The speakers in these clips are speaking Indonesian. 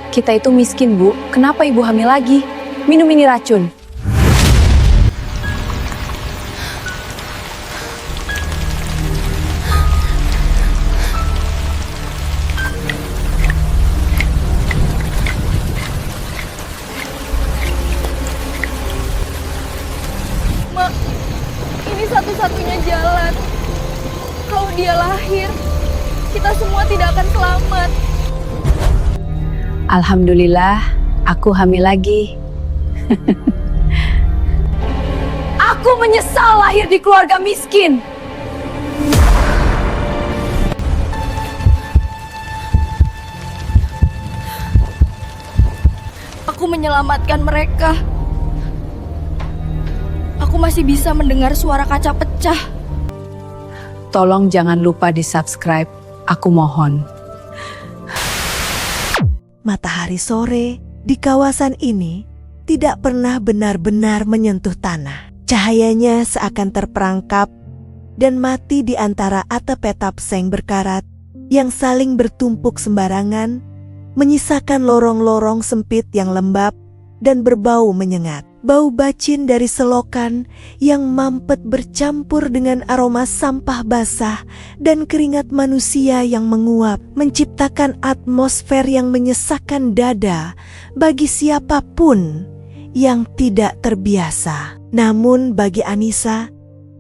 Kita itu miskin, Bu. Kenapa Ibu hamil lagi? Minum ini racun. Mak, ini satu-satunya jalan. Kalau dia lahir, kita semua tidak akan selamat. Alhamdulillah, aku hamil lagi. Aku menyesal lahir di keluarga miskin. Aku menyelamatkan mereka. Aku masih bisa mendengar suara kaca pecah. Tolong jangan lupa di-subscribe, aku mohon. Matahari sore di kawasan ini tidak pernah benar-benar menyentuh tanah. Cahayanya seakan terperangkap dan mati di antara atap-atap seng berkarat yang saling bertumpuk sembarangan, menyisakan lorong-lorong sempit yang lembab dan berbau menyengat. Bau bacin dari selokan yang mampet bercampur dengan aroma sampah basah dan keringat manusia yang menguap, menciptakan atmosfer yang menyesakkan dada bagi siapapun yang tidak terbiasa. Namun bagi Anissa,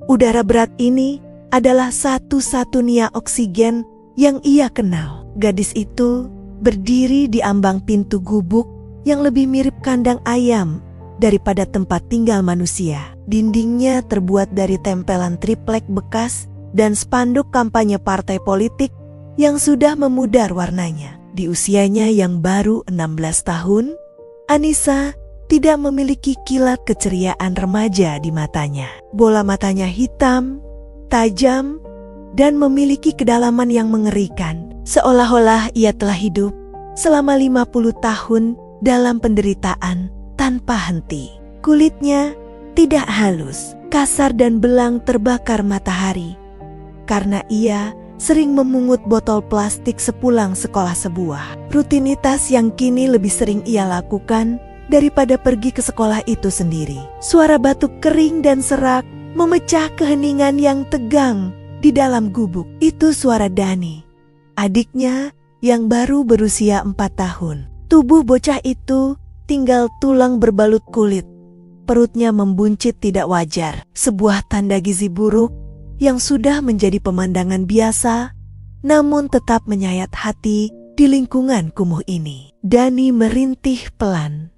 udara berat ini adalah satu-satunya oksigen yang ia kenal. Gadis itu berdiri di ambang pintu gubuk yang lebih mirip kandang ayam daripada tempat tinggal manusia. Dindingnya terbuat dari tempelan triplek bekas dan spanduk kampanye partai politik yang sudah memudar warnanya. Di usianya yang baru 16 tahun, Anissa tidak memiliki kilat keceriaan remaja di matanya. Bola matanya hitam, tajam, dan memiliki kedalaman yang mengerikan. Seolah-olah ia telah hidup selama 50 tahun dalam penderitaan tanpa henti. Kulitnya tidak halus, kasar dan belang terbakar matahari. Karena ia sering memungut botol plastik sepulang sekolah sebuah. Rutinitas yang kini lebih sering ia lakukan daripada pergi ke sekolah itu sendiri. Suara batuk kering dan serak memecah keheningan yang tegang di dalam gubuk. Itu suara Dani, adiknya yang baru berusia 4 tahun. Tubuh bocah itu tinggal tulang berbalut kulit. Perutnya membuncit tidak wajar, sebuah tanda gizi buruk yang sudah menjadi pemandangan biasa, namun tetap menyayat hati di lingkungan kumuh ini. Dani merintih pelan,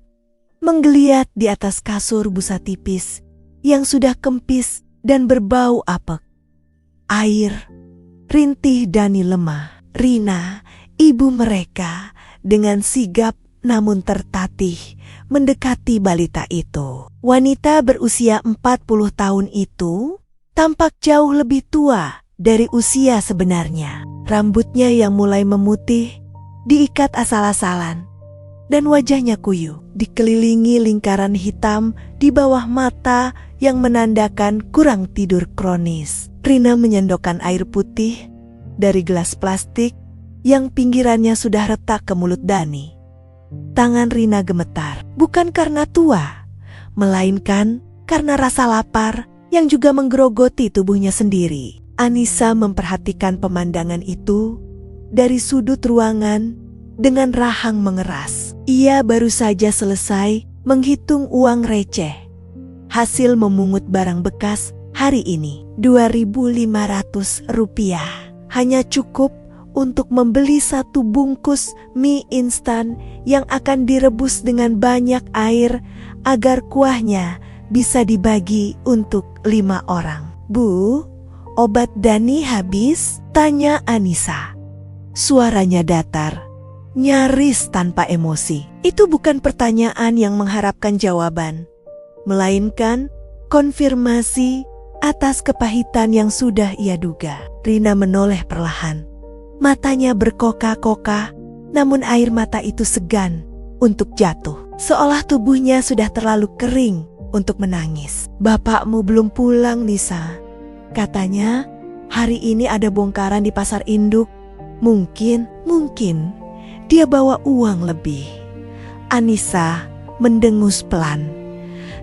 menggeliat di atas kasur busa tipis yang sudah kempis dan berbau apek. Air, rintih Dani lemah. Rina, ibu mereka, dengan sigap namun tertatih mendekati balita itu. Wanita berusia 40 tahun itu tampak jauh lebih tua dari usia sebenarnya. Rambutnya yang mulai memutih diikat asal-asalan dan wajahnya kuyup, dikelilingi lingkaran hitam di bawah mata yang menandakan kurang tidur kronis. Rina menyendokkan air putih dari gelas plastik yang pinggirannya sudah retak ke mulut Dani. Tangan Rina gemetar, bukan karena tua, melainkan karena rasa lapar yang juga menggerogoti tubuhnya sendiri. Anissa memperhatikan pemandangan itu dari sudut ruangan dengan rahang mengeras. Ia baru saja selesai menghitung uang receh, hasil memungut barang bekas hari ini. 2.500 rupiah. Hanya cukup untuk membeli satu bungkus mie instan yang akan direbus dengan banyak air agar kuahnya bisa dibagi untuk 5 orang. Bu, obat Dani habis? Tanya Anissa. Suaranya datar, nyaris tanpa emosi. Itu bukan pertanyaan yang mengharapkan jawaban, melainkan konfirmasi atas kepahitan yang sudah ia duga. Rina menoleh perlahan. Matanya berkoka-koka, namun air mata itu segan untuk jatuh. Seolah tubuhnya sudah terlalu kering untuk menangis. Bapakmu belum pulang, Nisa. Katanya hari ini ada bongkaran di pasar induk. Mungkin dia bawa uang lebih. Anissa mendengus pelan.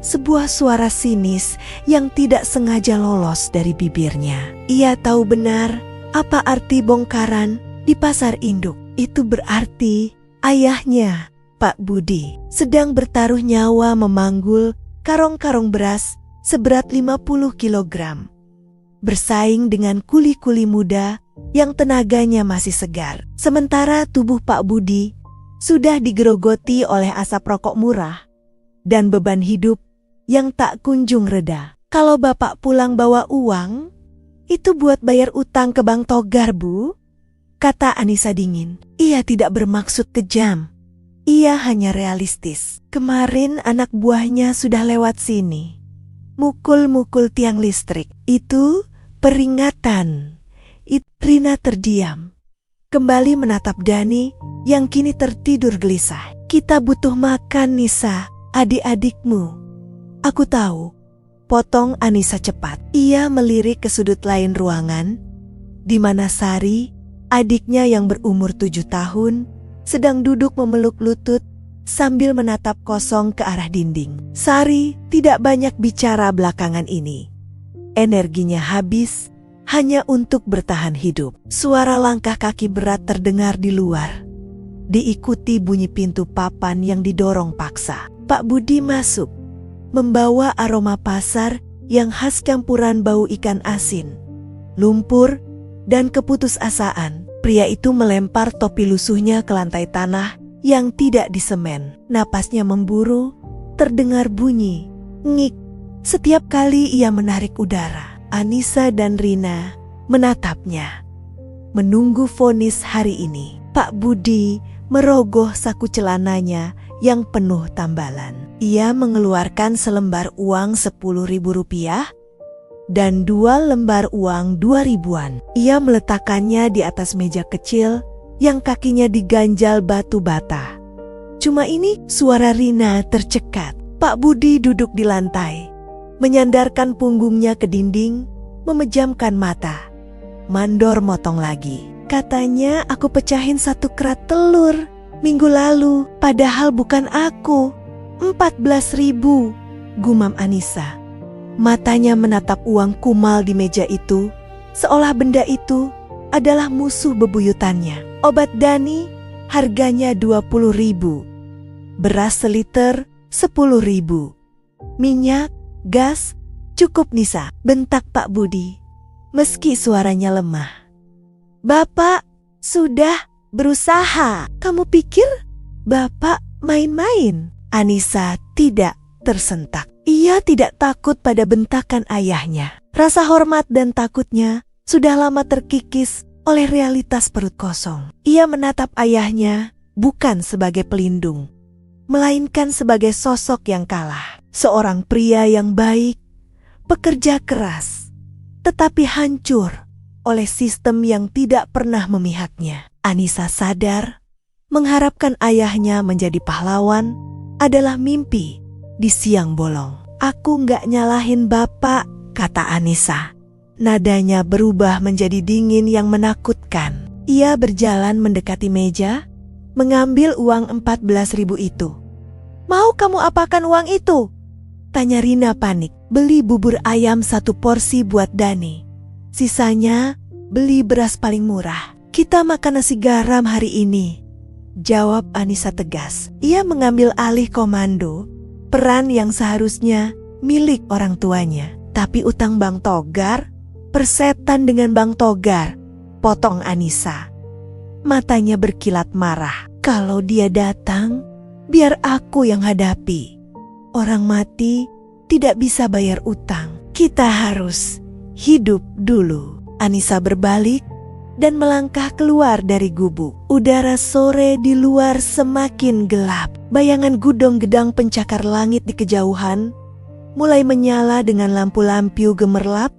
Sebuah suara sinis yang tidak sengaja lolos dari bibirnya. Ia tahu benar apa arti bongkaran di pasar induk. Itu berarti ayahnya, Pak Budi, sedang bertaruh nyawa memanggul karung-karung beras seberat 50 kilogram. Bersaing dengan kuli-kuli muda yang tenaganya masih segar. Sementara tubuh Pak Budi sudah digerogoti oleh asap rokok murah dan beban hidup yang tak kunjung reda. Kalau Bapak pulang bawa uang, itu buat bayar utang ke Bang Togar, Bu, kata Anissa dingin. Ia tidak bermaksud kejam. Ia hanya realistis. Kemarin anak buahnya sudah lewat sini. Mukul-mukul tiang listrik. Itu peringatan. Rina terdiam. Kembali menatap Dani yang kini tertidur gelisah. Kita butuh makan, Nisa, adik-adikmu. Aku tahu, potong Anissa cepat. Ia melirik ke sudut lain ruangan, di mana Sari, adiknya yang berumur 7 tahun, sedang duduk memeluk lutut sambil menatap kosong ke arah dinding. Sari tidak banyak bicara belakangan ini. Energinya habis hanya untuk bertahan hidup. Suara langkah kaki berat terdengar di luar, diikuti bunyi pintu papan yang didorong paksa. Pak Budi masuk, membawa aroma pasar yang khas campuran bau ikan asin, lumpur, dan keputusasaan. Pria itu melempar topi lusuhnya ke lantai tanah yang tidak disemen. Napasnya memburu, terdengar bunyi ngik setiap kali ia menarik udara. Anissa dan Rina menatapnya, menunggu vonis hari ini. Pak Budi merogoh saku celananya yang penuh tambalan. Ia mengeluarkan selembar uang 10.000 rupiah dan 2 lembar uang 2.000-an. Ia meletakkannya di atas meja kecil yang kakinya diganjal batu bata. Cuma ini suara Rina tercekat. Pak Budi duduk di lantai, menyandarkan punggungnya ke dinding, memejamkan mata. Mandor motong lagi. Katanya aku pecahin 1 kerat telur minggu lalu, padahal bukan aku. 14.000, gumam Anissa. Matanya menatap uang kumal di meja itu, seolah benda itu adalah musuh bebuyutannya. Obat Dani harganya 20.000, beras seliter 10.000, minyak, gas, cukup Nisa, bentak Pak Budi, meski suaranya lemah. Bapak sudah berusaha, kamu pikir Bapak main-main? Anissa tidak tersentak. Ia tidak takut pada bentakan ayahnya. Rasa hormat dan takutnya sudah lama terkikis oleh realitas perut kosong. Ia menatap ayahnya bukan sebagai pelindung, melainkan sebagai sosok yang kalah. Seorang pria yang baik, pekerja keras, tetapi hancur oleh sistem yang tidak pernah memihaknya. Anissa sadar, mengharapkan ayahnya menjadi pahlawan adalah mimpi di siang bolong. Aku nggak nyalahin Bapak, kata Anissa. Nadanya berubah menjadi dingin yang menakutkan. Ia berjalan mendekati meja, mengambil uang 14.000 itu. Mau kamu apakan uang itu? Tanya Rina panik. Beli bubur ayam 1 porsi buat Dani. Sisanya beli beras paling murah. Kita makan nasi garam hari ini, jawab Anissa tegas. Ia mengambil alih komando, peran yang seharusnya milik orang tuanya. Tapi utang Bang Togar, persetan dengan Bang Togar, potong Anissa. Matanya berkilat marah. Kalau dia datang, biar aku yang hadapi. Orang mati tidak bisa bayar utang. Kita harus hidup dulu. Anissa berbalik dan melangkah keluar dari gubuk. Udara sore di luar semakin gelap. Bayangan gudong-gedang pencakar langit di kejauhan mulai menyala dengan lampu-lampu gemerlap,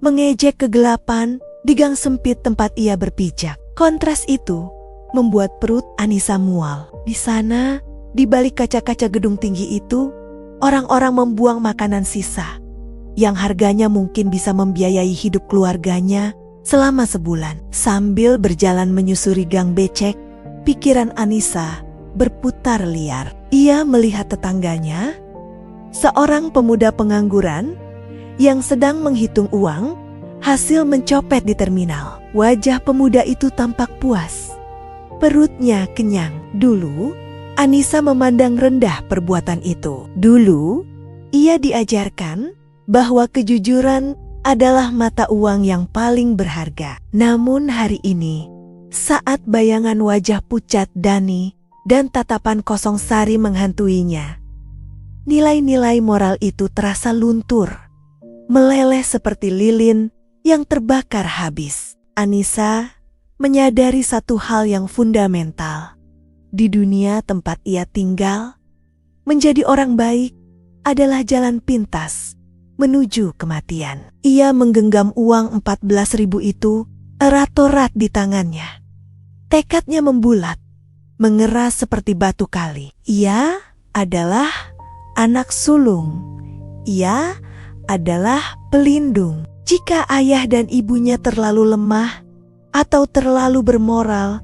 mengejek kegelapan di gang sempit tempat ia berpijak. Kontras itu membuat perut Anissa mual. Di sana, di balik kaca-kaca gedung tinggi itu, orang-orang membuang makanan sisa yang harganya mungkin bisa membiayai hidup keluarganya selama sebulan. Sambil berjalan menyusuri gang becek, pikiran Anissa berputar liar. Ia melihat tetangganya, seorang pemuda pengangguran yang sedang menghitung uang hasil mencopet di terminal. Wajah pemuda itu tampak puas. Perutnya kenyang. Dulu, Anissa memandang rendah perbuatan itu. Dulu, ia diajarkan bahwa kejujuran adalah mata uang yang paling berharga. Namun hari ini, saat bayangan wajah pucat Dani dan tatapan kosong Sari menghantuinya, nilai-nilai moral itu terasa luntur, meleleh seperti lilin yang terbakar habis. Anissa menyadari satu hal yang fundamental. Di dunia tempat ia tinggal, menjadi orang baik adalah jalan pintas menuju kematian. Ia menggenggam uang 14.000 itu erat-erat di tangannya. Tekadnya membulat, mengeras seperti batu kali. Ia adalah anak sulung. Ia adalah pelindung. Jika ayah dan ibunya terlalu lemah atau terlalu bermoral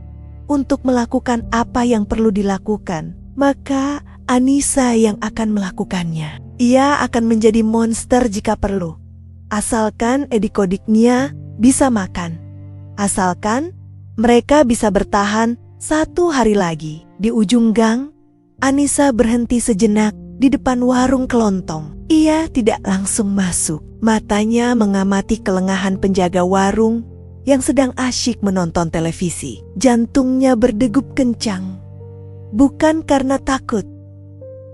untuk melakukan apa yang perlu dilakukan, maka Anissa yang akan melakukannya. Ia akan menjadi monster jika perlu. Asalkan edik-odiknya bisa makan. Asalkan mereka bisa bertahan 1 hari lagi. Di ujung gang, Anissa berhenti sejenak di depan warung kelontong. Ia tidak langsung masuk. Matanya mengamati kelengahan penjaga warung yang sedang asyik menonton televisi. Jantungnya berdegup kencang. Bukan karena takut,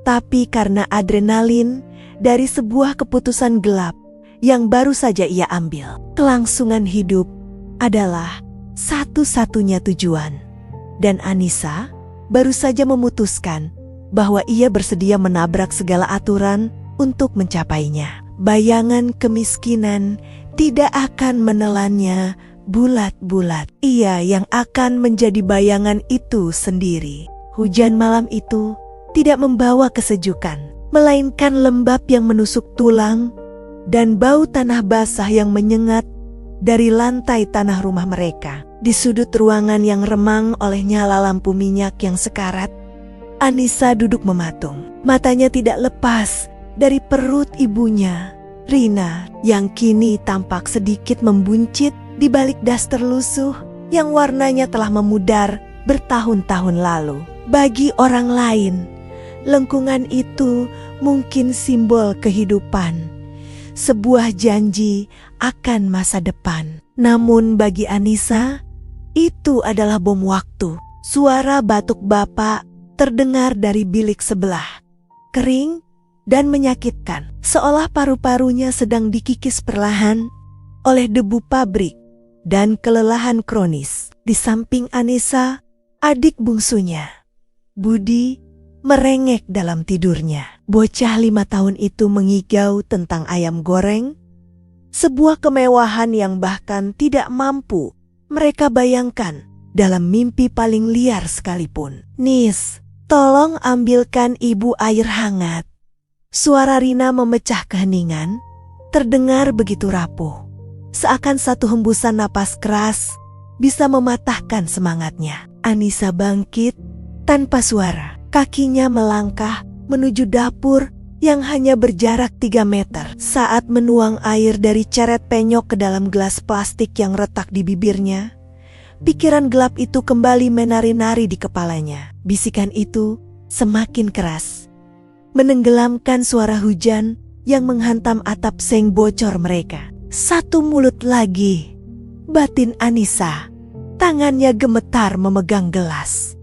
tapi karena adrenalin dari sebuah keputusan gelap yang baru saja ia ambil. Kelangsungan hidup adalah satu-satunya tujuan. Dan Anissa baru saja memutuskan bahwa ia bersedia menabrak segala aturan untuk mencapainya. Bayangan kemiskinan tidak akan menelannya bulat-bulat. Ia yang akan menjadi bayangan itu sendiri. Hujan malam itu tidak membawa kesejukan, melainkan lembab yang menusuk tulang dan bau tanah basah yang menyengat dari lantai tanah rumah mereka. Di sudut ruangan yang remang oleh nyala lampu minyak yang sekarat, Anissa duduk mematung. Matanya tidak lepas dari perut ibunya, Rina, yang kini tampak sedikit membuncit di balik daster lusuh yang warnanya telah memudar bertahun-tahun lalu. Bagi orang lain, lengkungan itu mungkin simbol kehidupan, sebuah janji akan masa depan. Namun bagi Anissa, itu adalah bom waktu. Suara batuk bapak terdengar dari bilik sebelah, kering dan menyakitkan, seolah paru-parunya sedang dikikis perlahan oleh debu pabrik dan kelelahan kronis. Di samping Anissa, adik bungsunya, Budi, merengek dalam tidurnya. Bocah 5 tahun itu mengigau tentang ayam goreng, sebuah kemewahan yang bahkan tidak mampu mereka bayangkan dalam mimpi paling liar sekalipun. "Nis, tolong ambilkan ibu air hangat." Suara Rina memecah keheningan, terdengar begitu rapuh, seakan satu hembusan napas keras bisa mematahkan semangatnya. Anissa bangkit tanpa suara. Kakinya melangkah menuju dapur yang hanya berjarak 3 meter. Saat menuang air dari ceret penyok ke dalam gelas plastik yang retak di bibirnya, pikiran gelap itu kembali menari-nari di kepalanya. Bisikan itu semakin keras, menenggelamkan suara hujan yang menghantam atap seng bocor mereka. "Satu mulut lagi," batin Anissa. Tangannya gemetar memegang gelas.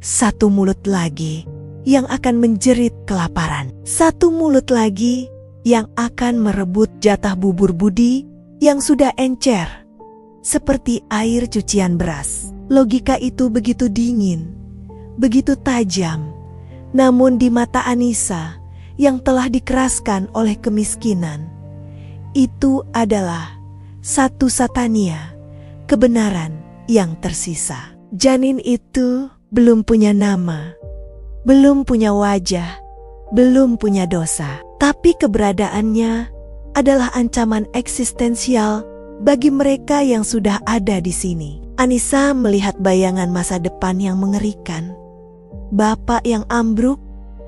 Satu mulut lagi yang akan menjerit kelaparan. Satu mulut lagi yang akan merebut jatah bubur Budi yang sudah encer seperti air cucian beras. Logika itu begitu dingin, begitu tajam. Namun di mata Anissa yang telah dikeraskan oleh kemiskinan, itu adalah satu-satunya kebenaran yang tersisa. Janin itu belum punya nama, belum punya wajah, belum punya dosa. Tapi keberadaannya adalah ancaman eksistensial bagi mereka yang sudah ada di sini. Anissa melihat bayangan masa depan yang mengerikan. bapak yang ambruk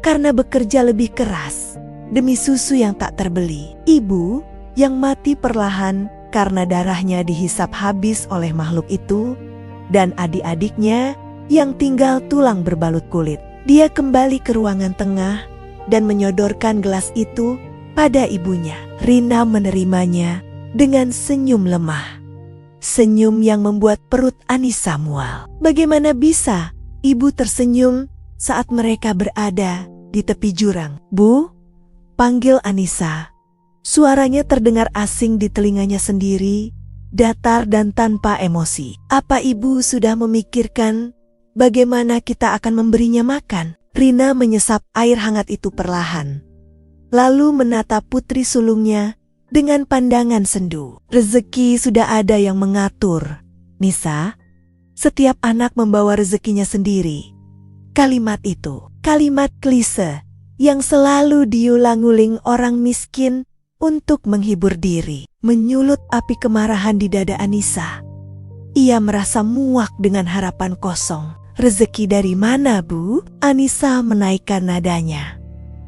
karena bekerja lebih keras demi susu yang tak terbeli, ibu yang mati perlahan karena darahnya dihisap habis oleh makhluk itu, dan adik-adiknya yang tinggal tulang berbalut kulit. Dia kembali ke ruangan tengah dan menyodorkan gelas itu pada ibunya. Rina menerimanya dengan senyum lemah. Senyum yang membuat perut Anissa mual. Bagaimana bisa ibu tersenyum saat mereka berada di tepi jurang? "Bu," panggil Anissa. Suaranya terdengar asing di telinganya sendiri, datar dan tanpa emosi. "Apa ibu sudah memikirkan bagaimana kita akan memberinya makan?" Rina menyesap air hangat itu perlahan, lalu menatap putri sulungnya dengan pandangan sendu. "Rezeki sudah ada yang mengatur, Nisa. Setiap anak membawa rezekinya sendiri." Kalimat itu, kalimat klise yang selalu diulang-uling orang miskin untuk menghibur diri, menyulut api kemarahan di dada Anissa. Ia merasa muak dengan harapan kosong. "Rezeki dari mana, Bu?" Anissa menaikkan nadanya.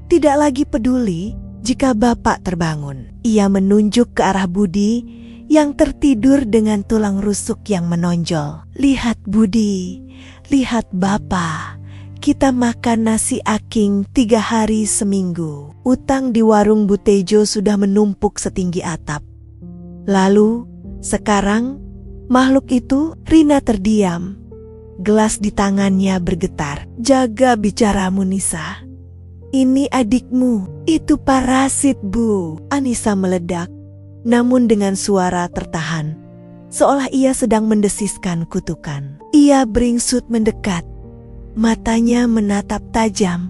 Tidak lagi peduli jika bapak terbangun. Ia menunjuk ke arah Budi yang tertidur dengan tulang rusuk yang menonjol. "Lihat Budi, lihat bapak. Kita makan nasi aking 3 hari seminggu." Utang di warung Bu Tejo sudah menumpuk setinggi atap. Lalu, sekarang, makhluk itu, Rina terdiam. Gelas di tangannya bergetar. "Jaga bicaramu, Nisa. Ini adikmu, itu parasit, Bu." Anissa meledak, namun dengan suara tertahan, seolah ia sedang mendesiskan kutukan. Ia beringsut mendekat. Matanya menatap tajam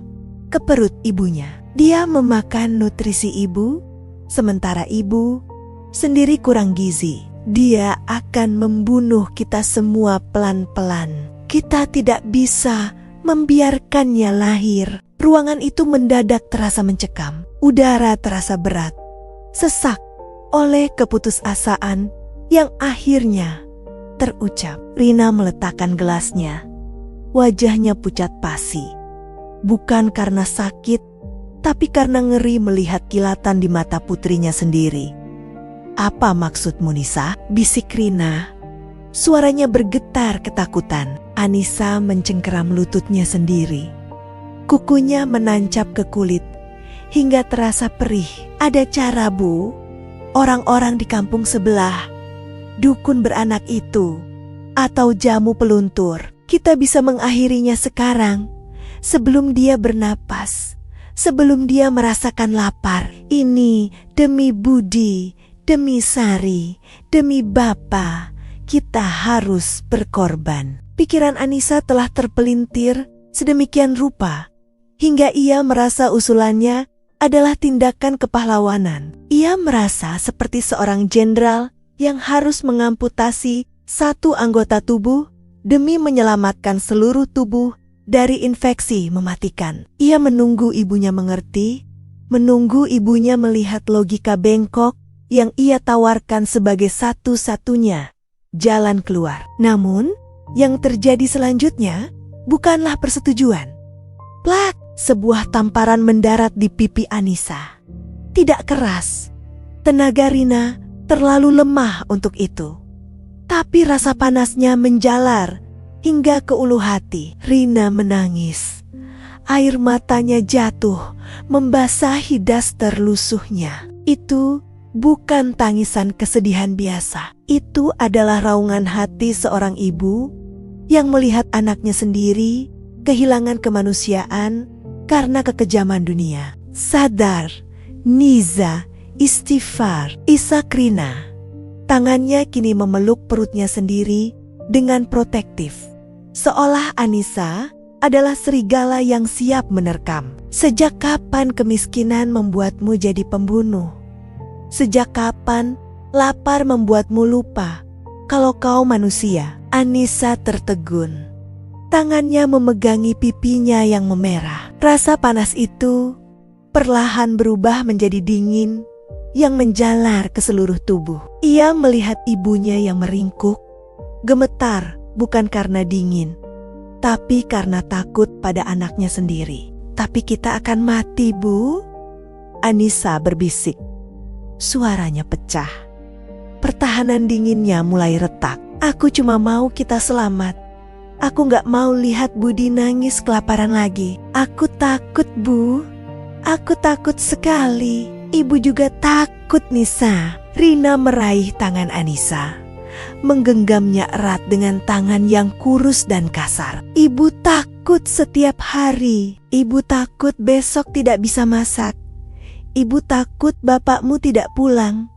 ke perut ibunya. Dia memakan nutrisi ibu, sementara ibu sendiri kurang gizi. Dia akan membunuh kita semua pelan-pelan. Kita tidak bisa membiarkannya lahir. Ruangan itu mendadak terasa mencekam. Udara terasa berat, sesak oleh keputusasaan yang akhirnya terucap. Rina meletakkan gelasnya. Wajahnya pucat pasi. Bukan karena sakit, tapi karena ngeri melihat kilatan di mata putrinya sendiri. "Apa maksudmu, Nisa?" bisik Rina. Suaranya bergetar ketakutan. Anissa mencengkeram lututnya sendiri. Kukunya menancap ke kulit hingga terasa perih. "Ada cara, Bu. Orang-orang di kampung sebelah, dukun beranak itu, atau jamu peluntur. Kita bisa mengakhirinya sekarang, sebelum dia bernapas, sebelum dia merasakan lapar. Ini demi Budi, demi Sari, demi Bapa, kita harus berkorban." Pikiran Anissa telah terpelintir sedemikian rupa, hingga ia merasa usulannya adalah tindakan kepahlawanan. Ia merasa seperti seorang jenderal yang harus mengamputasi satu anggota tubuh demi menyelamatkan seluruh tubuh dari infeksi mematikan. Ia menunggu ibunya mengerti, menunggu ibunya melihat logika bengkok yang ia tawarkan sebagai satu-satunya jalan keluar. Namun, yang terjadi selanjutnya bukanlah persetujuan. Plak! Sebuah tamparan mendarat di pipi Anissa. Tidak keras. Tenaga Rina terlalu lemah untuk itu. Tapi rasa panasnya menjalar hingga ke ulu hati. Rina menangis. Air matanya jatuh, membasahi daster lusuhnya. Itu bukan tangisan kesedihan biasa. Itu adalah raungan hati seorang ibu yang melihat anaknya sendiri kehilangan kemanusiaan karena kekejaman dunia. "Sadar, Niza, istighfar," isak Rina. Tangannya kini memeluk perutnya sendiri dengan protektif. Seolah Anissa adalah serigala yang siap menerkam. "Sejak kapan kemiskinan membuatmu jadi pembunuh? Sejak kapan lapar membuatmu lupa kalau kau manusia?" Anissa tertegun. Tangannya memegangi pipinya yang memerah. Rasa panas itu perlahan berubah menjadi dingin yang menjalar ke seluruh tubuh. Ia melihat ibunya yang meringkuk, gemetar bukan karena dingin, tapi karena takut pada anaknya sendiri. Tapi kita akan mati, Bu. Anissa berbisik. Suaranya pecah. Pertahanan dinginnya mulai retak. Aku cuma mau kita selamat. Aku gak mau lihat Budi nangis kelaparan lagi. Aku takut, Bu. Aku takut sekali. Ibu juga takut, Nisa. Rina meraih tangan Anissa, menggenggamnya erat dengan tangan yang kurus dan kasar. Ibu takut setiap hari. Ibu takut besok tidak bisa masak. Ibu takut bapakmu tidak pulang.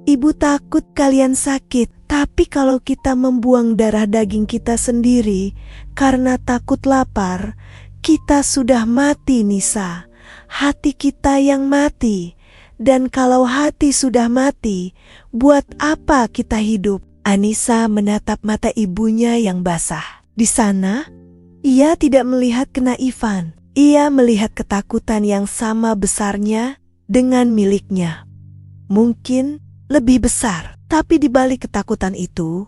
Ibu takut kalian sakit. Tapi kalau kita membuang darah daging kita sendiri karena takut lapar, kita sudah mati, Nisa. Hati kita yang mati. Dan kalau hati sudah mati, buat apa kita hidup? Anissa menatap mata ibunya yang basah. Di sana, ia tidak melihat kenaifan. Ia melihat ketakutan yang sama besarnya dengan miliknya. Mungkin lebih besar, tapi di balik ketakutan itu,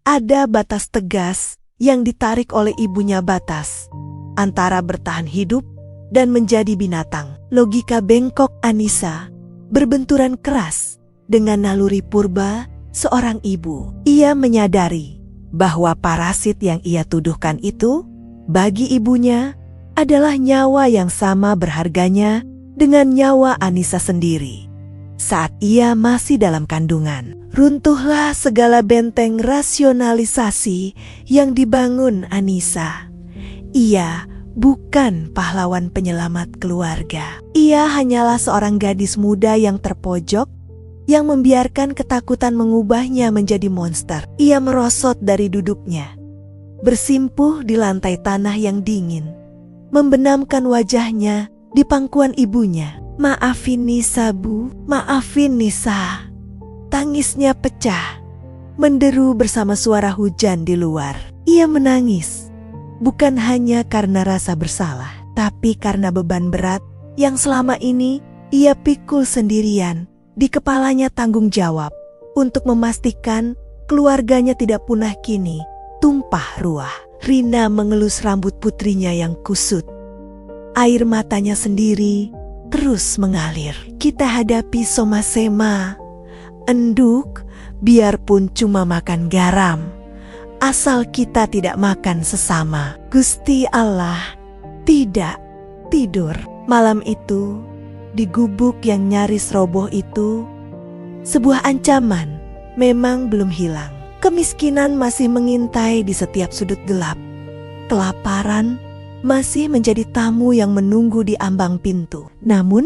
ada batas tegas yang ditarik oleh ibunya, batas antara bertahan hidup dan menjadi binatang. Logika bengkok Anissa berbenturan keras dengan naluri purba seorang ibu. Ia menyadari bahwa parasit yang ia tuduhkan itu bagi ibunya adalah nyawa yang sama berharganya dengan nyawa Anissa sendiri. Saat ia masih dalam kandungan, runtuhlah segala benteng rasionalisasi yang dibangun Anissa. Ia bukan pahlawan penyelamat keluarga. Ia hanyalah seorang gadis muda yang terpojok, yang membiarkan ketakutan mengubahnya menjadi monster. Ia merosot dari duduknya, bersimpuh di lantai tanah yang dingin, membenamkan wajahnya di pangkuan ibunya. Maafin Nisa, Bu. Maafin Nisa. Tangisnya pecah, menderu bersama suara hujan di luar. Ia menangis. Bukan hanya karena rasa bersalah, tapi karena beban berat yang selama ini ia pikul sendirian. Di kepalanya tanggung jawab untuk memastikan keluarganya tidak punah kini tumpah ruah. Rina mengelus rambut putrinya yang kusut. Air matanya sendiri terus mengalir. Kita hadapi Somasema. Enduk, biarpun cuma makan garam. Asal kita tidak makan sesama. Gusti Allah tidak tidur. Malam itu, di gubuk yang nyaris roboh itu, sebuah ancaman memang belum hilang. Kemiskinan masih mengintai di setiap sudut gelap. Kelaparan masih menjadi tamu yang menunggu di ambang pintu. Namun,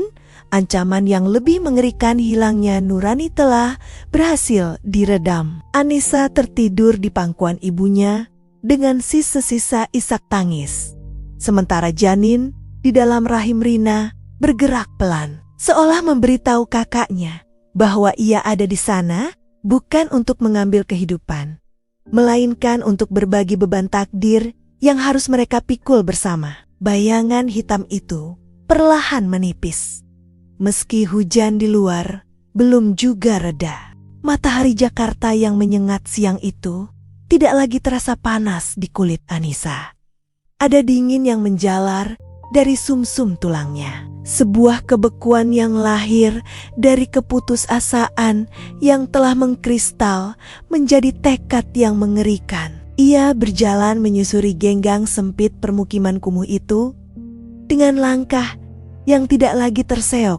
ancaman yang lebih mengerikan hilangnya nurani telah berhasil diredam. Anissa tertidur di pangkuan ibunya dengan sisa-sisa isak tangis. Sementara janin di dalam rahim Rina bergerak pelan, seolah memberitahu kakaknya bahwa ia ada di sana bukan untuk mengambil kehidupan, melainkan untuk berbagi beban takdir yang harus mereka pikul bersama. Bayangan hitam itu perlahan menipis. Meski hujan di luar belum juga reda, matahari Jakarta yang menyengat siang itu tidak lagi terasa panas di kulit Anissa. Ada dingin yang menjalar dari sumsum tulangnya. Sebuah kebekuan yang lahir dari keputusasaan yang telah mengkristal menjadi tekad yang mengerikan. Ia berjalan menyusuri genggang sempit permukiman kumuh itu dengan langkah yang tidak lagi terseok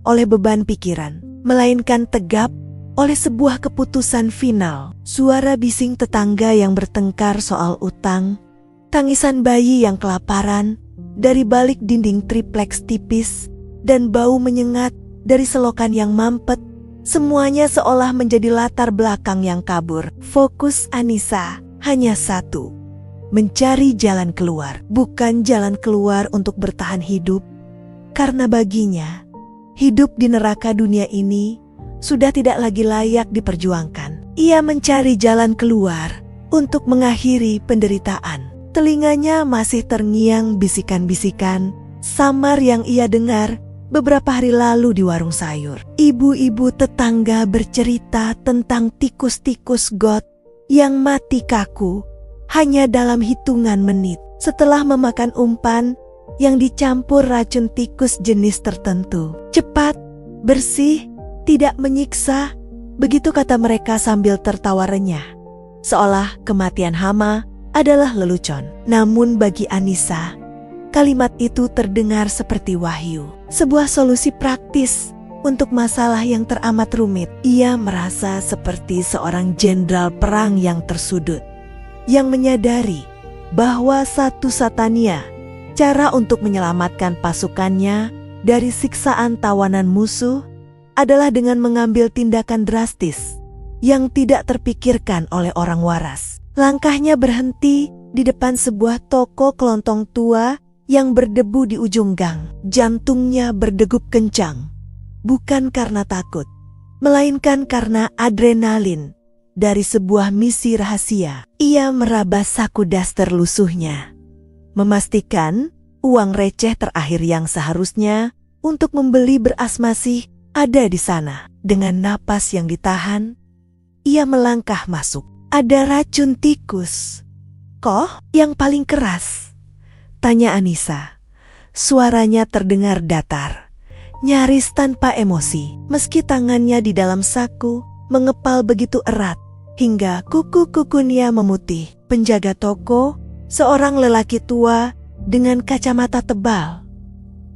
oleh beban pikiran, melainkan tegap oleh sebuah keputusan final. Suara bising tetangga yang bertengkar soal utang, tangisan bayi yang kelaparan dari balik dinding tripleks tipis, dan bau menyengat dari selokan yang mampet, semuanya seolah menjadi latar belakang yang kabur. Fokus Anissa hanya satu, mencari jalan keluar. Bukan jalan keluar untuk bertahan hidup, karena baginya hidup di neraka dunia ini sudah tidak lagi layak diperjuangkan. Ia mencari jalan keluar untuk mengakhiri penderitaan. Telinganya masih terngiang bisikan-bisikan samar yang ia dengar beberapa hari lalu di warung sayur. Ibu-ibu tetangga bercerita tentang tikus-tikus got yang mati kaku hanya dalam hitungan menit. Setelah memakan umpan yang dicampur racun tikus jenis tertentu. Cepat, bersih, tidak menyiksa, begitu kata mereka sambil tertawa renyah. Seolah kematian hama adalah lelucon. Namun bagi Anissa, kalimat itu terdengar seperti wahyu. Sebuah solusi praktis untuk masalah yang teramat rumit. Ia merasa seperti seorang jenderal perang yang tersudut, yang menyadari bahwa satu-satunya cara untuk menyelamatkan pasukannya dari siksaan tawanan musuh adalah dengan mengambil tindakan drastis yang tidak terpikirkan oleh orang waras. Langkahnya berhenti di depan sebuah toko kelontong tua yang berdebu di ujung gang. Jantungnya berdegup kencang, bukan karena takut, melainkan karena adrenalin dari sebuah misi rahasia. Ia meraba saku daster lusuhnya, memastikan uang receh terakhir yang seharusnya untuk membeli beras masih ada di sana. Dengan napas yang ditahan, ia melangkah masuk. Ada racun tikus. "Kok yang paling keras?" tanya Anissa. Suaranya terdengar datar, nyaris tanpa emosi, meski tangannya di dalam saku mengepal begitu erat hingga kuku-kukunya memutih. Penjaga toko, seorang lelaki tua dengan kacamata tebal,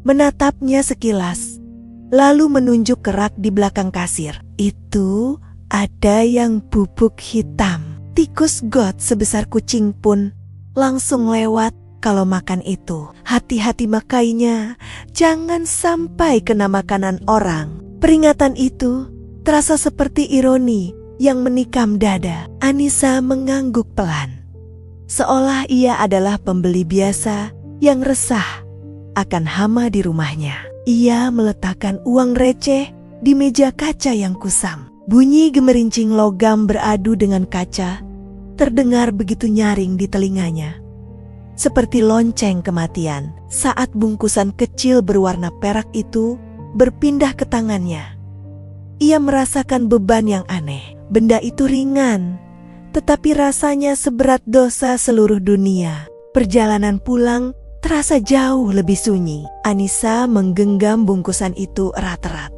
menatapnya sekilas, lalu menunjuk ke rak di belakang kasir. "Itu ada yang bubuk hitam. Tikus got sebesar kucing pun langsung lewat kalau makan itu. Hati-hati makainya, jangan sampai kena makanan orang." Peringatan itu terasa seperti ironi yang menikam dada. Anissa mengangguk pelan, seolah ia adalah pembeli biasa yang resah akan hama di rumahnya. Ia meletakkan uang receh di meja kaca yang kusam. Bunyi gemerincing logam beradu dengan kaca terdengar begitu nyaring di telinganya, seperti lonceng kematian. Saat bungkusan kecil berwarna perak itu berpindah ke tangannya, ia merasakan beban yang aneh. Benda itu ringan, tetapi rasanya seberat dosa seluruh dunia. Perjalanan pulang terasa jauh lebih sunyi. Anissa menggenggam bungkusan itu erat-erat,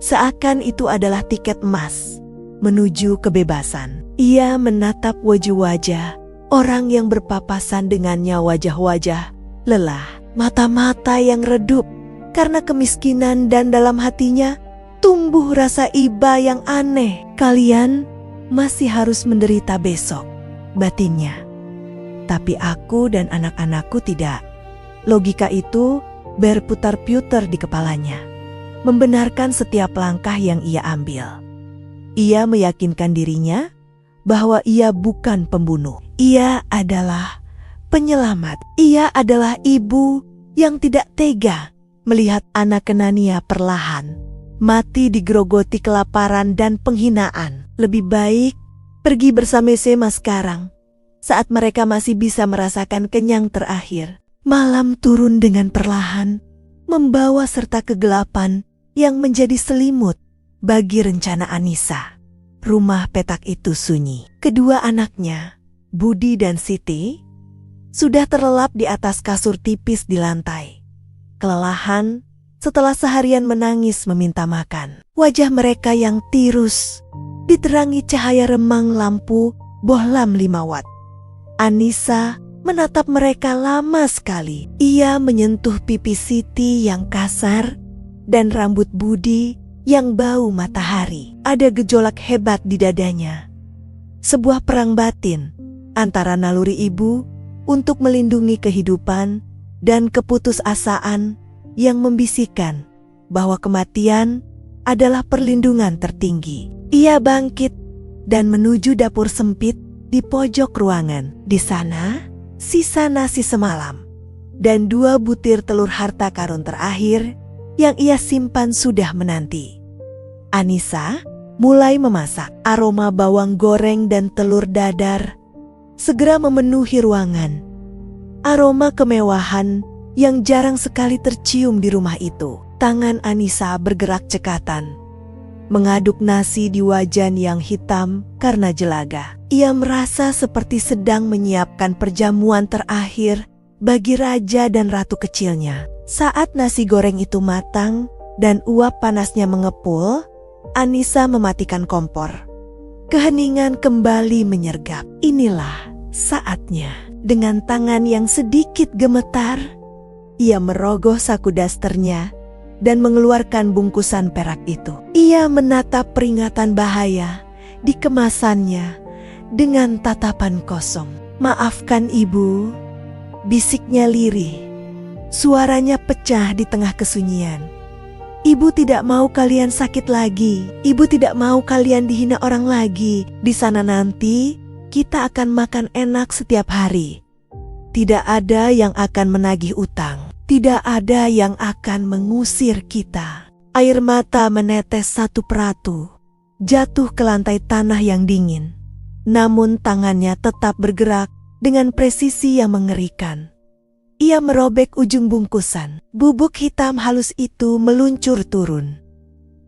seakan itu adalah tiket emas menuju kebebasan. Ia menatap wajah-wajah orang yang berpapasan dengannya, wajah-wajah lelah, mata-mata yang redup karena kemiskinan, dan dalam hatinya tumbuh rasa iba yang aneh. "Kalian masih harus menderita besok," batinnya. "Tapi aku dan anak-anakku tidak." Logika itu berputar-putar di kepalanya, membenarkan setiap langkah yang ia ambil. Ia meyakinkan dirinya bahwa ia bukan pembunuh. Ia adalah penyelamat. Ia adalah ibu yang tidak tega melihat anak kenania perlahan mati digerogoti kelaparan dan penghinaan. Lebih baik pergi bersama Sema sekarang, saat mereka masih bisa merasakan kenyang terakhir. Malam turun dengan perlahan, membawa serta kegelapan yang menjadi selimut bagi rencana Anissa. Rumah petak itu sunyi. Kedua anaknya, Budi dan Siti, sudah terlelap di atas kasur tipis di lantai, kelelahan setelah seharian menangis meminta makan. Wajah mereka yang tirus diterangi cahaya remang lampu bohlam 5 watt. Anissa menatap mereka lama sekali. Ia menyentuh pipi Siti yang kasar dan rambut Budi yang bau matahari. Ada gejolak hebat di dadanya. Sebuah perang batin antara naluri ibu untuk melindungi kehidupan dan keputusasaan yang membisikkan bahwa kematian adalah perlindungan tertinggi. Ia bangkit dan menuju dapur sempit di pojok ruangan. Di sana, sisa nasi semalam dan 2 butir telur harta karun terakhir yang ia simpan sudah menanti. Anissa mulai memasak. Aroma bawang goreng dan telur dadar segera memenuhi ruangan. Aroma kemewahan yang jarang sekali tercium di rumah itu. Tangan Anissa bergerak cekatan, mengaduk nasi di wajan yang hitam karena jelaga. Ia merasa seperti sedang menyiapkan perjamuan terakhir bagi raja dan ratu kecilnya. Saat nasi goreng itu matang dan uap panasnya mengepul, Anissa mematikan kompor. Keheningan kembali menyergap. Inilah saatnya. Dengan tangan yang sedikit gemetar, ia merogoh saku dasternya dan mengeluarkan bungkusan perak itu. Ia menatap peringatan bahaya di kemasannya dengan tatapan kosong. "Maafkan ibu," bisiknya lirih. Suaranya pecah di tengah kesunyian. "Ibu tidak mau kalian sakit lagi. Ibu tidak mau kalian dihina orang lagi. Di sana nanti kita akan makan enak setiap hari. Tidak ada yang akan menagih utang. Tidak ada yang akan mengusir kita." Air mata menetes satu peratu, jatuh ke lantai tanah yang dingin. Namun tangannya tetap bergerak dengan presisi yang mengerikan. Ia merobek ujung bungkusan. Bubuk hitam halus itu meluncur turun,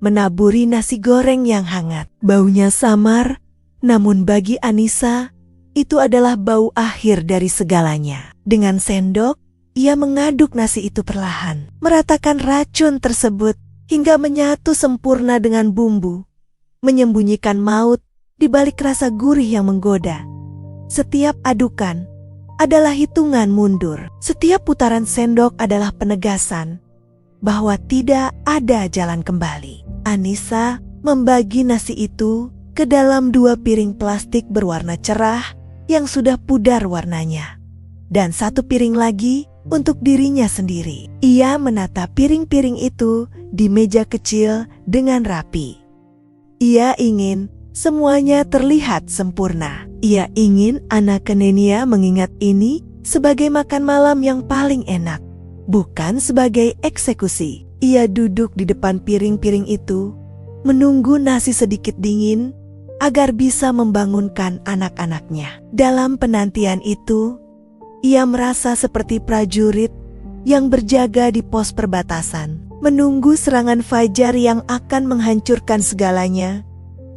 menaburi nasi goreng yang hangat. Baunya samar, namun bagi Anissa, itu adalah bau akhir dari segalanya. Dengan sendok, ia mengaduk nasi itu perlahan, meratakan racun tersebut hingga menyatu sempurna dengan bumbu, menyembunyikan maut di balik rasa gurih yang menggoda. Setiap adukan adalah hitungan mundur. Setiap putaran sendok adalah penegasan bahwa tidak ada jalan kembali. Anissa membagi nasi itu ke dalam 2 piring plastik berwarna cerah yang sudah pudar warnanya, dan 1 piring lagi untuk dirinya sendiri. Ia menata piring-piring itu di meja kecil dengan rapi. Ia ingin semuanya terlihat sempurna. Ia ingin anak Nenia mengingat ini sebagai makan malam yang paling enak, bukan sebagai eksekusi. Ia duduk di depan piring-piring itu, menunggu nasi sedikit dingin agar bisa membangunkan anak-anaknya. Dalam penantian itu, ia merasa seperti prajurit yang berjaga di pos perbatasan, menunggu serangan fajar yang akan menghancurkan segalanya,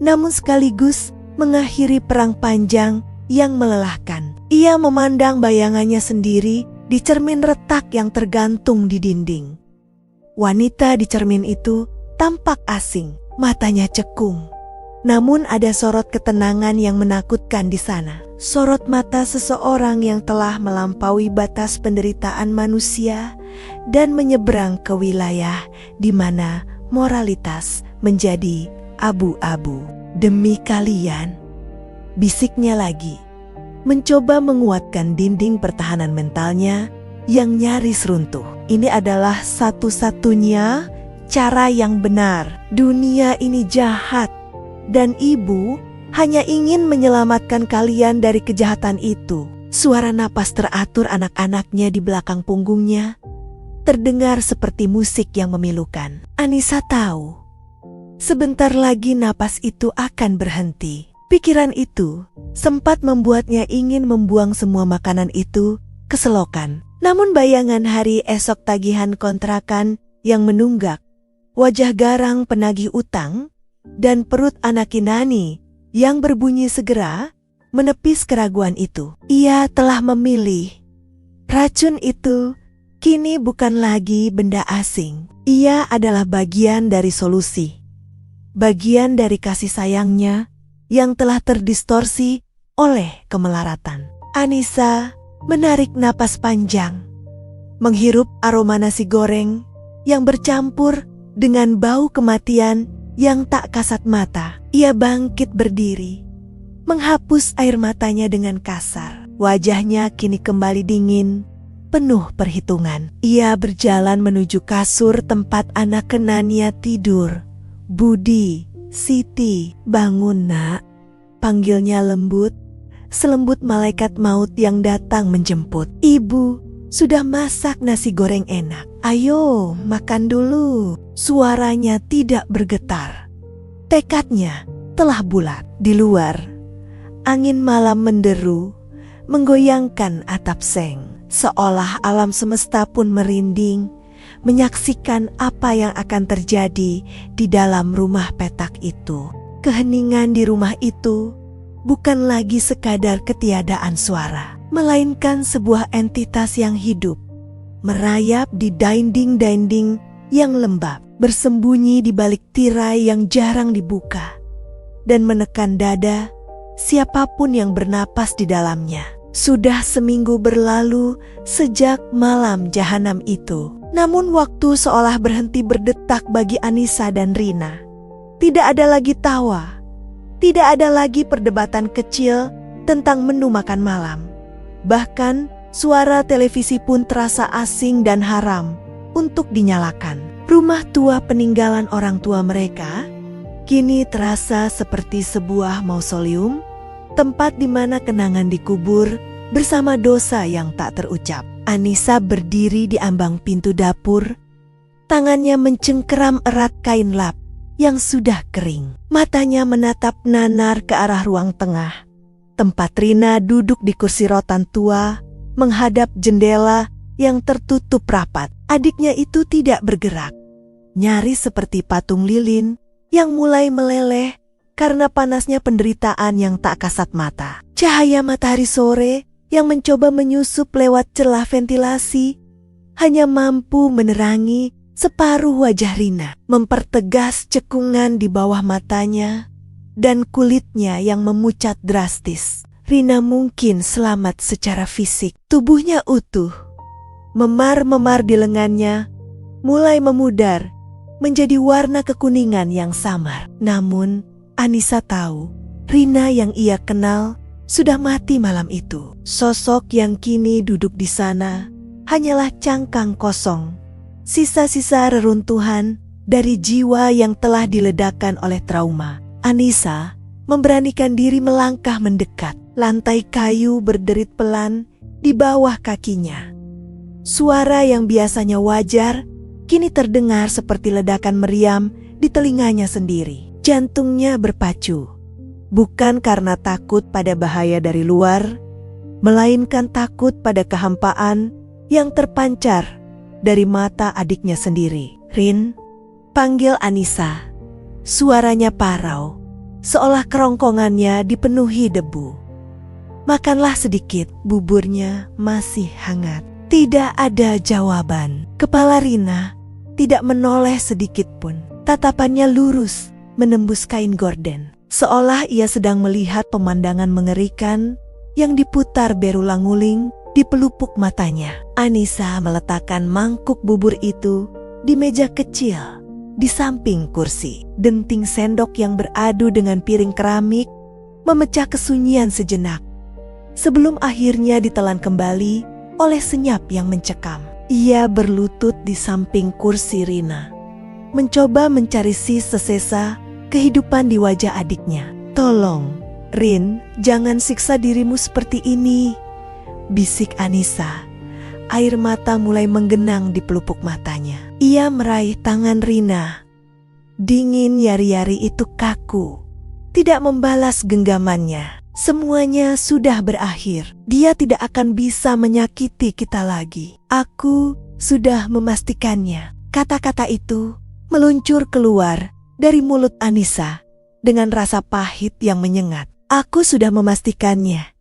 namun sekaligus mengakhiri perang panjang yang melelahkan. Ia memandang bayangannya sendiri di cermin retak yang tergantung di dinding. Wanita di cermin itu tampak asing, matanya cekung. Namun ada sorot ketenangan yang menakutkan di sana. Sorot mata seseorang yang telah melampaui batas penderitaan manusia dan menyeberang ke wilayah di mana moralitas menjadi abu-abu. "Demi kalian," bisiknya lagi, mencoba menguatkan dinding pertahanan mentalnya yang nyaris runtuh. Ini adalah satu-satunya cara yang benar. Dunia ini jahat, dan ibu hanya ingin menyelamatkan kalian dari kejahatan itu. Suara napas teratur anak-anaknya di belakang punggungnya terdengar seperti musik yang memilukan. Anissa tahu sebentar lagi napas itu akan berhenti. Pikiran itu sempat membuatnya ingin membuang semua makanan itu ke selokan. Namun bayangan hari esok tagihan kontrakan yang menunggak, wajah garang penagih utang, dan perut anak Kinani yang berbunyi segera menepis keraguan itu. Ia telah memilih. Racun itu kini bukan lagi benda asing. Ia adalah bagian dari solusi. Bagian dari kasih sayangnya yang telah terdistorsi oleh kemelaratan. Anissa menarik napas panjang, menghirup aroma nasi goreng yang bercampur dengan bau kematian yang tak kasat mata. Ia bangkit berdiri, menghapus air matanya dengan kasar. Wajahnya kini kembali dingin, penuh perhitungan. Ia berjalan menuju kasur tempat anak Kenania tidur. "Budi, Siti, bangun nak," panggilnya lembut, selembut malaikat maut yang datang menjemput. "Ibu sudah masak nasi goreng enak. Ayo makan dulu." Suaranya tidak bergetar. Tekadnya telah bulat. Di luar, angin malam menderu, menggoyangkan atap seng. Seolah alam semesta pun merinding menyaksikan apa yang akan terjadi di dalam rumah petak itu. Keheningan di rumah itu bukan lagi sekadar ketiadaan suara, melainkan sebuah entitas yang hidup, merayap di dinding-dinding yang lembab, bersembunyi di balik tirai yang jarang dibuka, dan menekan dada siapapun yang bernapas di dalamnya. Sudah seminggu berlalu sejak malam jahanam itu. Namun waktu seolah berhenti berdetak bagi Anissa dan Rina. Tidak ada lagi tawa, tidak ada lagi perdebatan kecil tentang menu makan malam. Bahkan suara televisi pun terasa asing dan haram untuk dinyalakan. Rumah tua peninggalan orang tua mereka kini terasa seperti sebuah mausoleum, tempat di mana kenangan dikubur bersama dosa yang tak terucap. Anissa berdiri di ambang pintu dapur, tangannya mencengkeram erat kain lap yang sudah kering. Matanya menatap nanar ke arah ruang tengah, tempat Rina duduk di kursi rotan tua, menghadap jendela yang tertutup rapat. Adiknya itu tidak bergerak, nyaris seperti patung lilin yang mulai meleleh karena panasnya penderitaan yang tak kasat mata. Cahaya matahari sore yang mencoba menyusup lewat celah ventilasi hanya mampu menerangi separuh wajah Rina, mempertegas cekungan di bawah matanya dan kulitnya yang memucat drastis. Rina mungkin selamat secara fisik, tubuhnya utuh. Memar-memar di lengannya mulai memudar menjadi warna kekuningan yang samar. Namun Anissa tahu Rina yang ia kenal sudah mati malam itu. Sosok yang kini duduk di sana hanyalah cangkang kosong, sisa-sisa reruntuhan dari jiwa yang telah diledakkan oleh trauma. Anissa memberanikan diri melangkah mendekat. Lantai kayu berderit pelan di bawah kakinya. Suara yang biasanya wajar kini terdengar seperti ledakan meriam di telinganya sendiri. Jantungnya berpacu, bukan karena takut pada bahaya dari luar, melainkan takut pada kehampaan yang terpancar dari mata adiknya sendiri. "Rin," panggil Anissa. Suaranya parau, seolah kerongkongannya dipenuhi debu. "Makanlah sedikit, buburnya masih hangat." Tidak ada jawaban. Kepala Rina tidak menoleh sedikit pun. Tatapannya lurus menembus kain gorden, seolah ia sedang melihat pemandangan mengerikan yang diputar berulang-ulang di pelupuk matanya. Anissa meletakkan mangkuk bubur itu di meja kecil di samping kursi. Denting sendok yang beradu dengan piring keramik memecah kesunyian sejenak, sebelum akhirnya ditelan kembali oleh senyap yang mencekam. Ia berlutut di samping kursi Rina, mencoba mencari sisa kehidupan di wajah adiknya. "Tolong, Rin, jangan siksa dirimu seperti ini," bisik Anissa. Air mata mulai menggenang di pelupuk matanya. Ia meraih tangan Rina. Dingin yari-yari itu kaku, tidak membalas genggamannya. Semuanya sudah berakhir. Dia tidak akan bisa menyakiti kita lagi. Aku sudah memastikannya. Kata-kata itu meluncur keluar dari mulut Anissa dengan rasa pahit yang menyengat. Aku sudah memastikannya.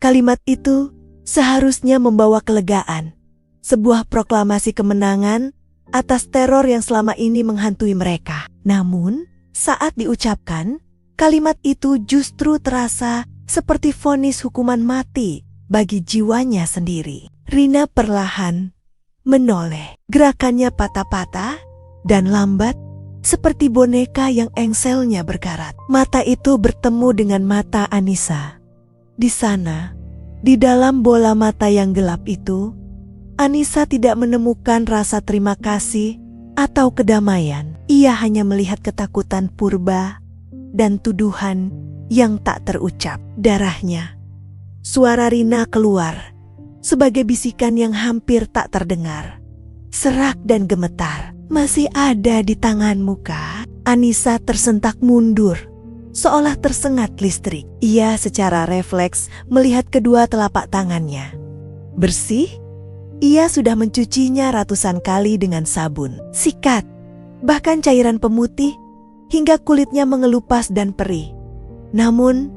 Kalimat itu seharusnya membawa kelegaan, sebuah proklamasi kemenangan atas teror yang selama ini menghantui mereka. Namun, saat diucapkan, kalimat itu justru terasa seperti vonis hukuman mati bagi jiwanya sendiri. Rina perlahan menoleh. Gerakannya patah-patah dan lambat, seperti boneka yang engselnya berkarat. Mata itu bertemu dengan mata Anissa. Di sana, di dalam bola mata yang gelap itu, Anissa tidak menemukan rasa terima kasih atau kedamaian. Ia hanya melihat ketakutan purba dan tuduhan yang tak terucap. Darahnya, suara Rina keluar sebagai bisikan yang hampir tak terdengar. Serak dan gemetar. "Masih ada di tanganmu, Kak?" Anissa tersentak mundur, seolah tersengat listrik. Ia secara refleks melihat kedua telapak tangannya. Bersih Ia sudah mencucinya ratusan kali dengan sabun, sikat, bahkan cairan pemutih, hingga kulitnya mengelupas dan perih. Namun,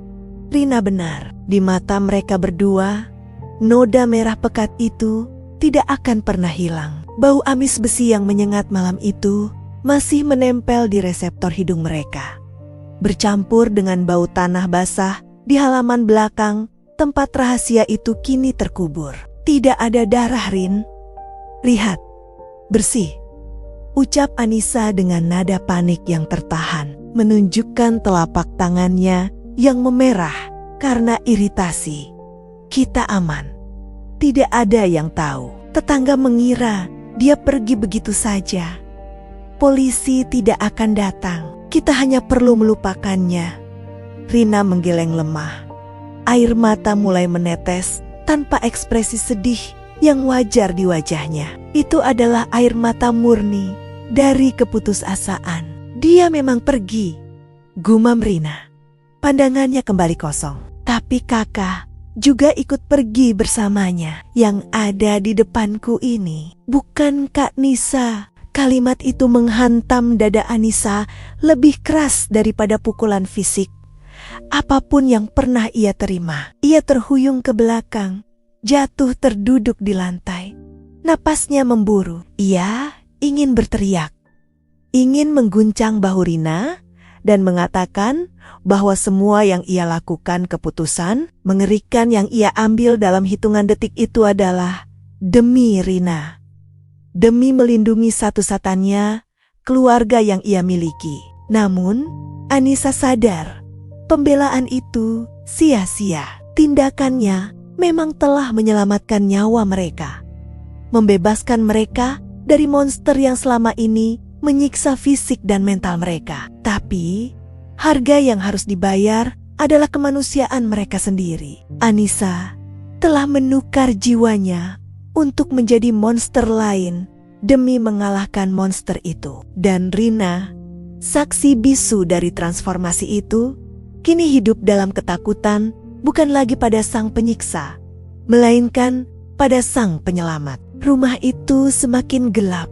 Rina benar. Di mata mereka berdua, noda merah pekat itu tidak akan pernah hilang. Bau amis besi yang menyengat malam itu masih menempel di reseptor hidung mereka, bercampur dengan bau tanah basah di halaman belakang tempat rahasia itu kini terkubur. Tidak ada darah, Rin. Lihat, bersih, ucap Anissa dengan nada panik yang tertahan, menunjukkan telapak tangannya yang memerah karena iritasi. Kita aman. Tidak ada yang tahu. Tetangga mengira dia pergi begitu saja. Polisi tidak akan datang. Kita hanya perlu melupakannya. Rina menggeleng lemah. Air mata mulai menetes tanpa ekspresi sedih yang wajar di wajahnya. Itu adalah air mata murni dari keputusasaan. Dia memang pergi, gumam Rina. Pandangannya kembali kosong. Tapi kakak juga ikut pergi bersamanya. Yang ada di depanku ini bukan Kak Nisa. Kalimat itu menghantam dada Anissa lebih keras daripada pukulan fisik apapun yang pernah ia terima. Ia terhuyung ke belakang, jatuh terduduk di lantai. Napasnya memburu. Ia ingin berteriak, ingin mengguncang bahu Rina dan mengatakan bahwa semua yang ia lakukan, keputusan mengerikan yang ia ambil dalam hitungan detik itu adalah demi Rina, demi melindungi satu-satunya keluarga yang ia miliki. Namun, Anissa sadar pembelaan itu sia-sia. Tindakannya memang telah menyelamatkan nyawa mereka, membebaskan mereka dari monster yang selama ini menyiksa fisik dan mental mereka. Tapi, harga yang harus dibayar adalah kemanusiaan mereka sendiri. Anissa telah menukar jiwanya untuk menjadi monster lain demi mengalahkan monster itu. Dan Rina, saksi bisu dari transformasi itu, kini hidup dalam ketakutan bukan lagi pada sang penyiksa, melainkan pada sang penyelamat. Rumah itu semakin gelap,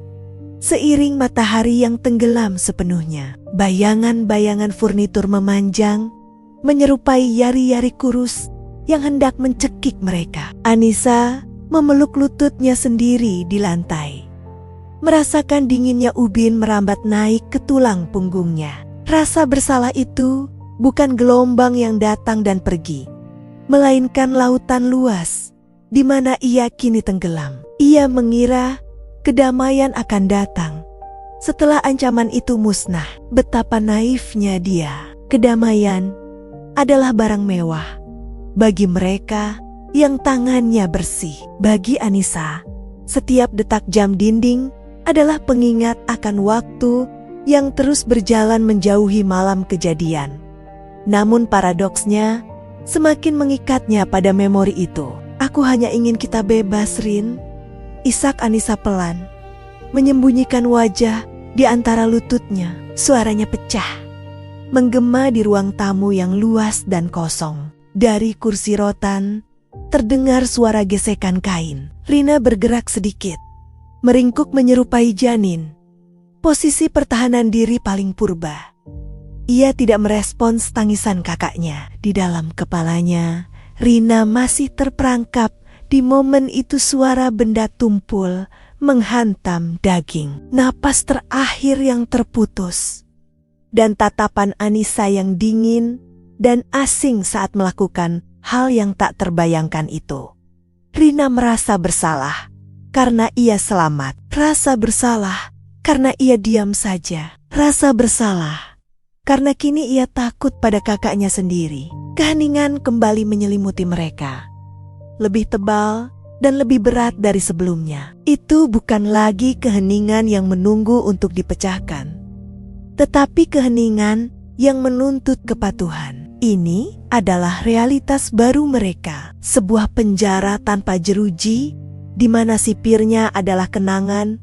seiring matahari yang tenggelam sepenuhnya. Bayangan-bayangan furnitur memanjang, menyerupai yari-yari kurus yang hendak mencekik mereka. Anissa memeluk lututnya sendiri di lantai, merasakan dinginnya ubin merambat naik ke tulang punggungnya. Rasa bersalah itu bukan gelombang yang datang dan pergi, melainkan lautan luas di mana ia kini tenggelam. Ia mengira kedamaian akan datang setelah ancaman itu musnah. Betapa naifnya dia. Kedamaian adalah barang mewah bagi mereka yang tangannya bersih. Bagi Anissa, setiap detak jam dinding adalah pengingat akan waktu yang terus berjalan menjauhi malam kejadian. Namun paradoksnya, semakin mengikatnya pada memori itu. Aku hanya ingin kita bebas, Rin. Isak Anissa pelan, menyembunyikan wajah di antara lututnya. Suaranya pecah, menggema di ruang tamu yang luas dan kosong. Dari kursi rotan, terdengar suara gesekan kain. Rina bergerak sedikit, meringkuk menyerupai janin. Posisi pertahanan diri paling purba. Ia tidak merespons tangisan kakaknya. Di dalam kepalanya, Rina masih terperangkap di momen itu. Suara benda tumpul menghantam daging. Napas terakhir yang terputus. Dan tatapan Anissa yang dingin dan asing saat melakukan hal yang tak terbayangkan itu. Rina merasa bersalah karena ia selamat. Rasa bersalah karena ia diam saja. Rasa bersalah karena kini ia takut pada kakaknya sendiri. Keheningan kembali menyelimuti mereka, lebih tebal dan lebih berat dari sebelumnya. Itu bukan lagi keheningan yang menunggu untuk dipecahkan, tetapi keheningan yang menuntut kepatuhan. Ini adalah realitas baru mereka, sebuah penjara tanpa jeruji, di mana sipirnya adalah kenangan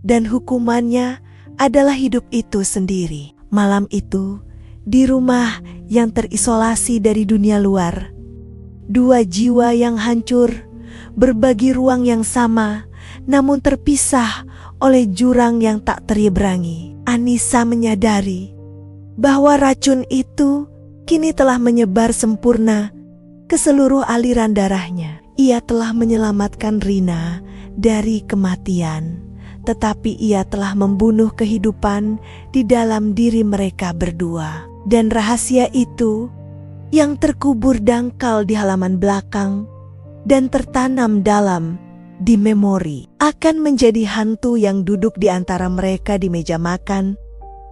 dan hukumannya adalah hidup itu sendiri. Malam itu, di rumah yang terisolasi dari dunia luar, dua jiwa yang hancur berbagi ruang yang sama, namun terpisah oleh jurang yang tak teryeberangi. Anissa menyadari bahwa racun itu kini telah menyebar sempurna ke seluruh aliran darahnya. Ia telah menyelamatkan Rina dari kematian, tetapi ia telah membunuh kehidupan di dalam diri mereka berdua. Dan rahasia itu yang terkubur dangkal di halaman belakang dan tertanam dalam di memori akan menjadi hantu yang duduk di antara mereka di meja makan,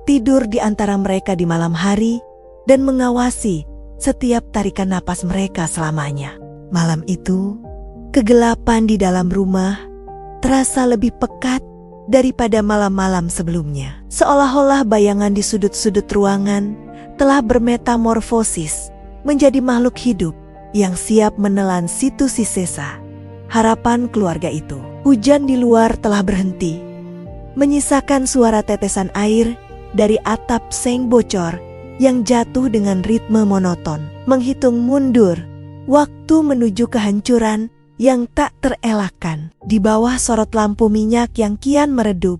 tidur di antara mereka di malam hari, dan mengawasi setiap tarikan napas mereka selamanya. Malam itu, kegelapan di dalam rumah terasa lebih pekat daripada malam-malam sebelumnya. Seolah-olah bayangan di sudut-sudut ruangan telah bermetamorfosis menjadi makhluk hidup yang siap menelan situ sisa harapan keluarga itu. Hujan di luar telah berhenti, menyisakan suara tetesan air dari atap seng bocor yang jatuh dengan ritme monoton, menghitung mundur waktu menuju kehancuran yang tak terelakkan. Di bawah sorot lampu minyak yang kian meredup,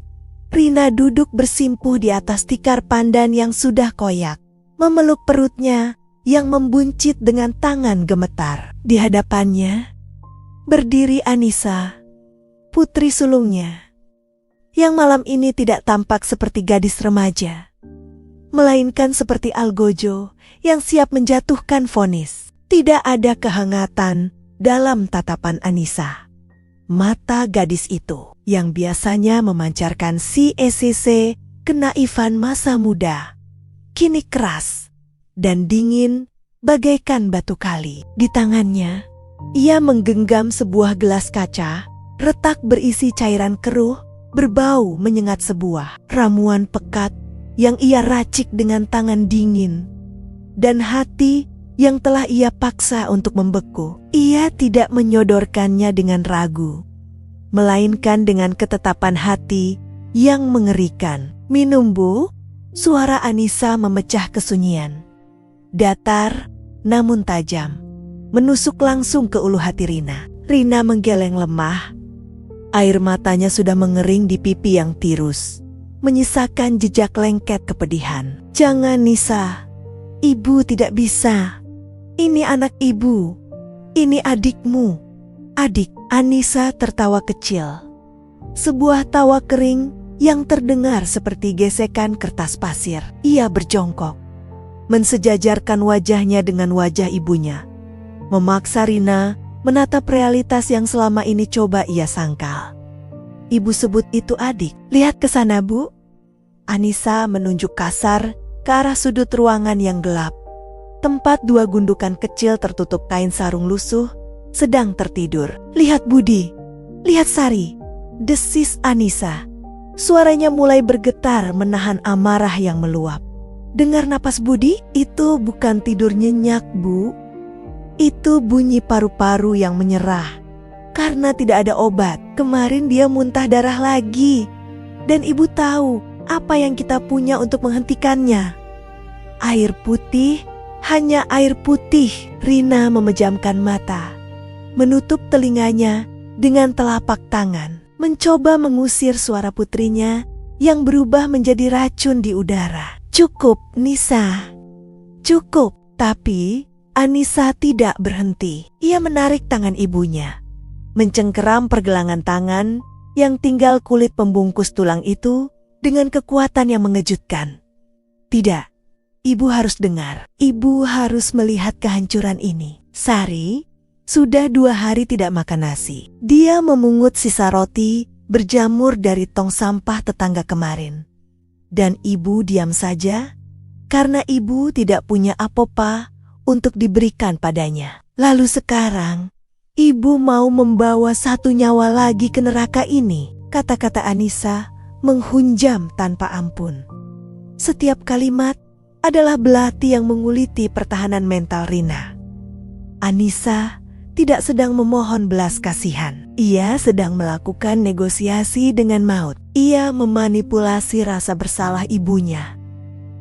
Rina duduk bersimpuh di atas tikar pandan yang sudah koyak, memeluk perutnya yang membuncit dengan tangan gemetar. Di hadapannya berdiri Anissa, putri sulungnya, yang malam ini tidak tampak seperti gadis remaja, melainkan seperti algojo yang siap menjatuhkan vonis. Tidak ada kehangatan dalam tatapan Anissa. Mata gadis itu yang biasanya memancarkan si kenaifan masa muda, kini keras dan dingin bagaikan batu kali. Di tangannya, ia menggenggam sebuah gelas kaca, retak berisi cairan keruh, berbau menyengat sebuah ramuan pekat yang ia racik dengan tangan dingin, dan hati yang telah ia paksa untuk membeku. Ia tidak menyodorkannya dengan ragu, melainkan dengan ketetapan hati yang mengerikan. "Minum, Bu?" Suara Anissa memecah kesunyian. Datar namun tajam, menusuk langsung ke ulu hati Rina. Rina menggeleng lemah. Air matanya sudah mengering di pipi yang tirus, menyisakan jejak lengket kepedihan. "Jangan, Nisa. Ibu tidak bisa. Ini anak ibu. Ini adikmu." "Adik." Anissa tertawa kecil. Sebuah tawa kering yang terdengar seperti gesekan kertas pasir. Ia berjongkok, mensejajarkan wajahnya dengan wajah ibunya, memaksa Rina menatap realitas yang selama ini coba ia sangkal. "Ibu sebut itu adik. Lihat ke sana, Bu." Anissa menunjuk kasar ke arah sudut ruangan yang gelap, tempat dua gundukan kecil tertutup kain sarung lusuh sedang tertidur. "Lihat Budi, lihat Sari," desis Anissa. Suaranya mulai bergetar menahan amarah yang meluap. "Dengar napas Budi? Itu bukan tidur nyenyak, Bu. Itu bunyi paru-paru yang menyerah karena tidak ada obat. Kemarin dia muntah darah lagi, dan ibu tahu apa yang kita punya untuk menghentikannya. Air putih, hanya air putih." Rina memejamkan mata, menutup telinganya dengan telapak tangan, mencoba mengusir suara putrinya yang berubah menjadi racun di udara. "Cukup, Nisa. Cukup." Tapi Anissa tidak berhenti. Ia menarik tangan ibunya, mencengkeram pergelangan tangan yang tinggal kulit pembungkus tulang itu dengan kekuatan yang mengejutkan. "Tidak, ibu harus dengar. Ibu harus melihat kehancuran ini. Sari sudah 2 hari tidak makan nasi. Dia memungut sisa roti berjamur dari tong sampah tetangga kemarin. Dan ibu diam saja karena ibu tidak punya apa-apa untuk diberikan padanya. Lalu sekarang, ibu mau membawa 1 nyawa lagi ke neraka ini." Kata-kata Anissa menghunjam tanpa ampun. Setiap kalimat adalah belati yang menguliti pertahanan mental Rina. Anissa tidak sedang memohon belas kasihan. Ia sedang melakukan negosiasi dengan maut. Ia memanipulasi rasa bersalah ibunya,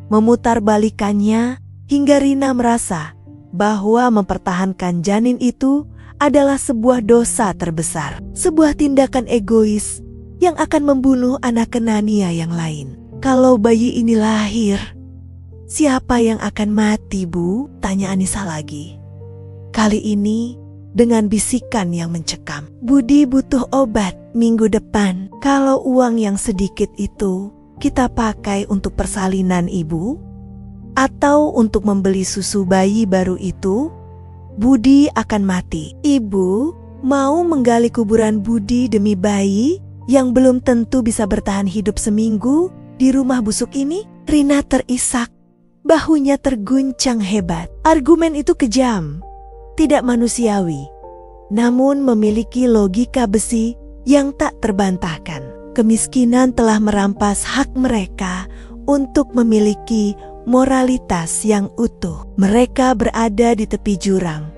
memutarbalikannya hingga Rina merasa bahwa mempertahankan janin itu adalah sebuah dosa terbesar, sebuah tindakan egois yang akan membunuh anak Kenania yang lain. Kalau bayi ini lahir, siapa yang akan mati, Bu? Tanya Anissa lagi. Kali ini dengan bisikan yang mencekam. Budi butuh obat minggu depan. Kalau uang yang sedikit itu kita pakai untuk persalinan ibu, atau untuk membeli susu bayi baru itu, Budi akan mati. Ibu mau menggali kuburan Budi demi bayi yang belum tentu bisa bertahan hidup seminggu di rumah busuk ini? Rina terisak, bahunya terguncang hebat. Argumen itu kejam, tidak manusiawi, namun memiliki logika besi yang tak terbantahkan. Kemiskinan telah merampas hak mereka untuk memiliki moralitas yang utuh. Mereka berada di tepi jurang,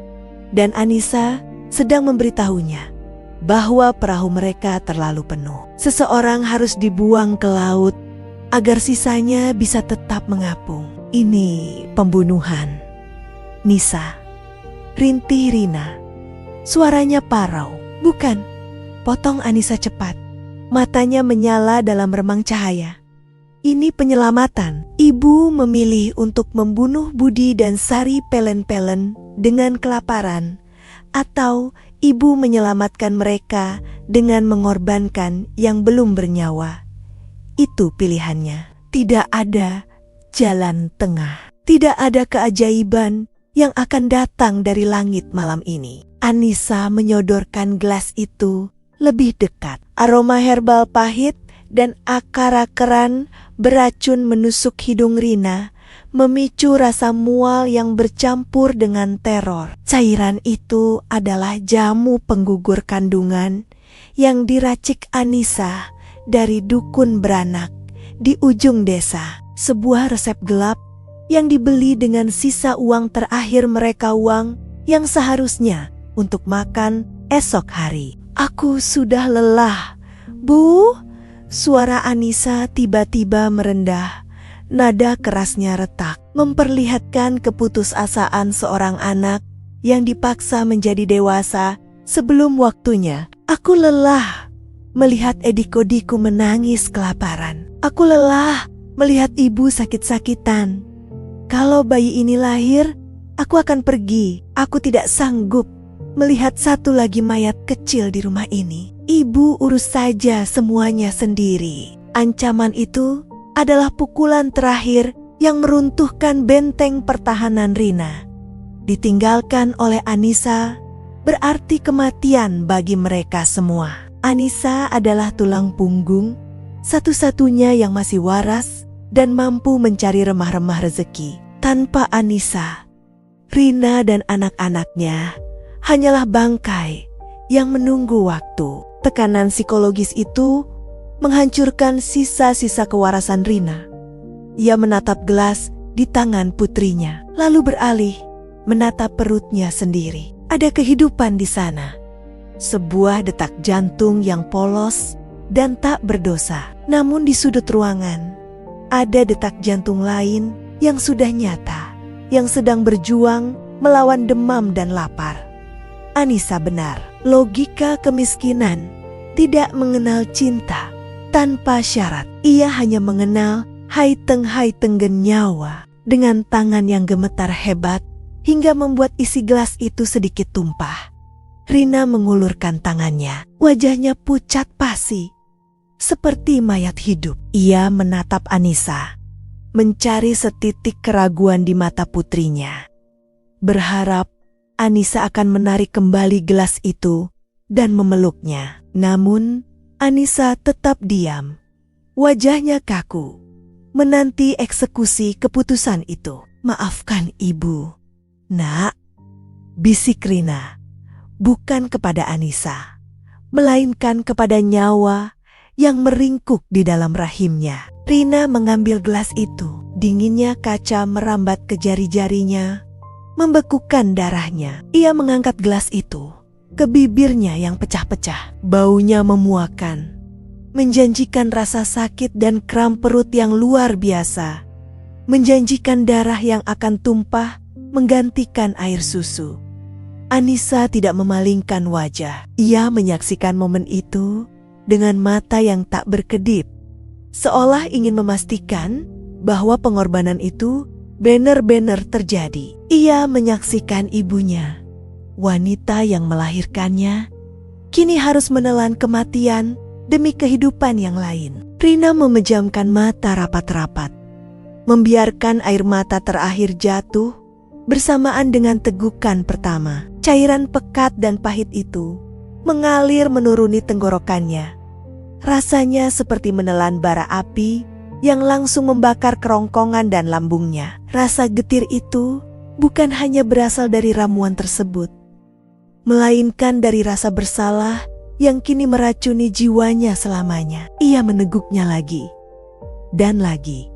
dan Anissa sedang memberitahunya bahwa perahu mereka terlalu penuh. Seseorang harus dibuang ke laut agar sisanya bisa tetap mengapung. Ini pembunuhan. Nisa, rintih Rina. Suaranya parau. Bukan, potong Anissa cepat. Matanya menyala dalam remang cahaya. Ini penyelamatan. Ibu memilih untuk membunuh Budi dan Sari Pelen-Pelen dengan kelaparan, atau ibu menyelamatkan mereka dengan mengorbankan yang belum bernyawa. Itu pilihannya. Tidak ada jalan tengah. Tidak ada keajaiban yang akan datang dari langit malam ini. Anissa menyodorkan gelas itu lebih dekat. Aroma herbal pahit dan akar-akaran beracun menusuk hidung Rina, memicu rasa mual yang bercampur dengan teror. Cairan itu adalah jamu penggugur kandungan yang diracik Anissa dari dukun beranak di ujung desa. Sebuah resep gelap yang dibeli dengan sisa uang terakhir mereka, uang yang seharusnya untuk makan esok hari. Aku sudah lelah, Bu. Suara Anissa tiba-tiba merendah. Nada kerasnya retak, memperlihatkan keputusasaan seorang anak yang dipaksa menjadi dewasa sebelum waktunya. Aku lelah melihat adik-adikku menangis kelaparan. Aku lelah melihat ibu sakit-sakitan. Kalau bayi ini lahir, aku akan pergi. Aku tidak sanggup melihat satu lagi mayat kecil di rumah ini. Ibu urus saja semuanya sendiri. Ancaman itu adalah pukulan terakhir yang meruntuhkan benteng pertahanan Rina. Ditinggalkan oleh Anissa berarti kematian bagi mereka semua. Anissa adalah tulang punggung satu-satunya yang masih waras dan mampu mencari remah-remah rezeki. Tanpa Anissa, Rina dan anak-anaknya hanyalah bangkai yang menunggu waktu. Tekanan psikologis itu menghancurkan sisa-sisa kewarasan Rina. Ia menatap gelas di tangan putrinya, lalu beralih menatap perutnya sendiri. Ada kehidupan di sana. Sebuah detak jantung yang polos dan tak berdosa. Namun di sudut ruangan, ada detak jantung lain yang sudah nyata, yang sedang berjuang melawan demam dan lapar. Anissa benar, logika kemiskinan tidak mengenal cinta tanpa syarat. Ia hanya mengenal haiteng-haitenggen nyawa. Dengan tangan yang gemetar hebat hingga membuat isi gelas itu sedikit tumpah, Rina mengulurkan tangannya. Wajahnya pucat pasi, seperti mayat hidup. Ia menatap Anissa, mencari setitik keraguan di mata putrinya, berharap Anissa akan menarik kembali gelas itu dan memeluknya. Namun Anissa tetap diam. Wajahnya kaku, menanti eksekusi keputusan itu. Maafkan ibu, nak, bisik Rina, bukan kepada Anissa, melainkan kepada nyawa yang meringkuk di dalam rahimnya. Rina mengambil gelas itu. Dinginnya kaca merambat ke jari-jarinya, membekukan darahnya. Ia mengangkat gelas itu ke bibirnya yang pecah-pecah. Baunya memuakan, menjanjikan rasa sakit dan kram perut yang luar biasa, menjanjikan darah yang akan tumpah menggantikan air susu. Anissa tidak memalingkan wajah. Ia menyaksikan momen itu dengan mata yang tak berkedip, seolah ingin memastikan bahwa pengorbanan itu benar-benar terjadi. Ia menyaksikan ibunya, wanita yang melahirkannya, kini harus menelan kematian demi kehidupan yang lain. Rina memejamkan mata rapat-rapat, membiarkan air mata terakhir jatuh bersamaan dengan tegukan pertama. Cairan pekat dan pahit itu mengalir menuruni tenggorokannya. Rasanya seperti menelan bara api yang langsung membakar kerongkongan dan lambungnya. Rasa getir itu bukan hanya berasal dari ramuan tersebut, melainkan dari rasa bersalah yang kini meracuni jiwanya selamanya. Ia meneguknya lagi dan lagi,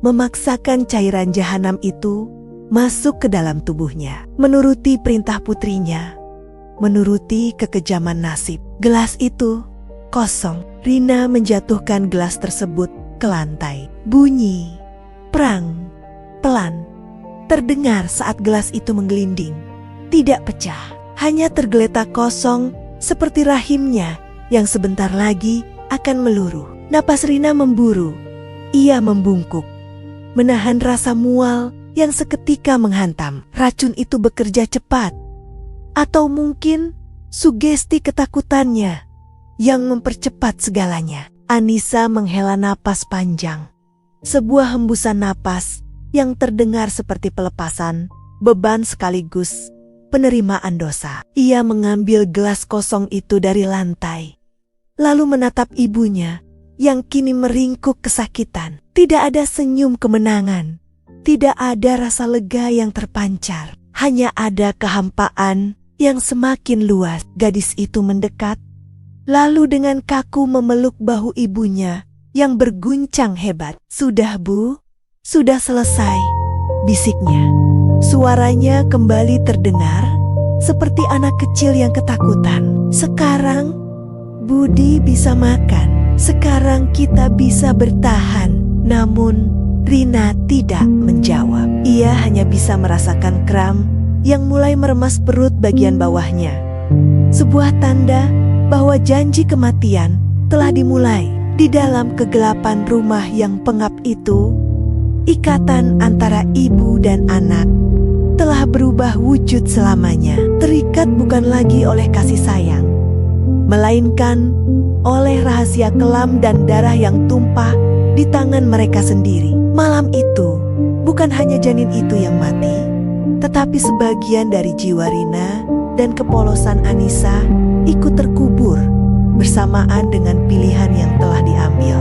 memaksakan cairan jahanam itu masuk ke dalam tubuhnya, menuruti perintah putrinya, menuruti kekejaman nasib. Gelas itu kosong. Rina menjatuhkan gelas tersebut ke lantai. Bunyi prang pelan terdengar saat gelas itu menggelinding. Tidak pecah, hanya tergeletak kosong seperti rahimnya yang sebentar lagi akan meluruh. Napas Rina memburu. Ia membungkuk, menahan rasa mual yang seketika menghantam. Racun itu bekerja cepat, atau mungkin sugesti ketakutannya yang mempercepat segalanya. Anissa menghela napas panjang, sebuah hembusan napas yang terdengar seperti pelepasan beban sekaligus penerimaan dosa. Ia mengambil gelas kosong itu dari lantai, lalu menatap ibunya yang kini meringkuk kesakitan. Tidak ada senyum kemenangan, tidak ada rasa lega yang terpancar, hanya ada kehampaan yang semakin luas. Gadis itu mendekat, lalu dengan kaku memeluk bahu ibunya yang berguncang hebat. "Sudah, Bu, sudah selesai," bisiknya. Suaranya kembali terdengar seperti anak kecil yang ketakutan. "Sekarang Budi bisa makan, sekarang kita bisa bertahan." Namun Rina tidak menjawab. Ia hanya bisa merasakan kram yang mulai meremas perut bagian bawahnya. Sebuah tanda bahwa janji kematian telah dimulai. Di dalam kegelapan rumah yang pengap itu, ikatan antara ibu dan anak telah berubah wujud selamanya. Terikat bukan lagi oleh kasih sayang, melainkan oleh rahasia kelam dan darah yang tumpah di tangan mereka sendiri. Malam itu, bukan hanya janin itu yang mati, tetapi sebagian dari jiwa Rina dan kepolosan Anissa ikut terkubur bersamaan dengan pilihan yang telah diambil.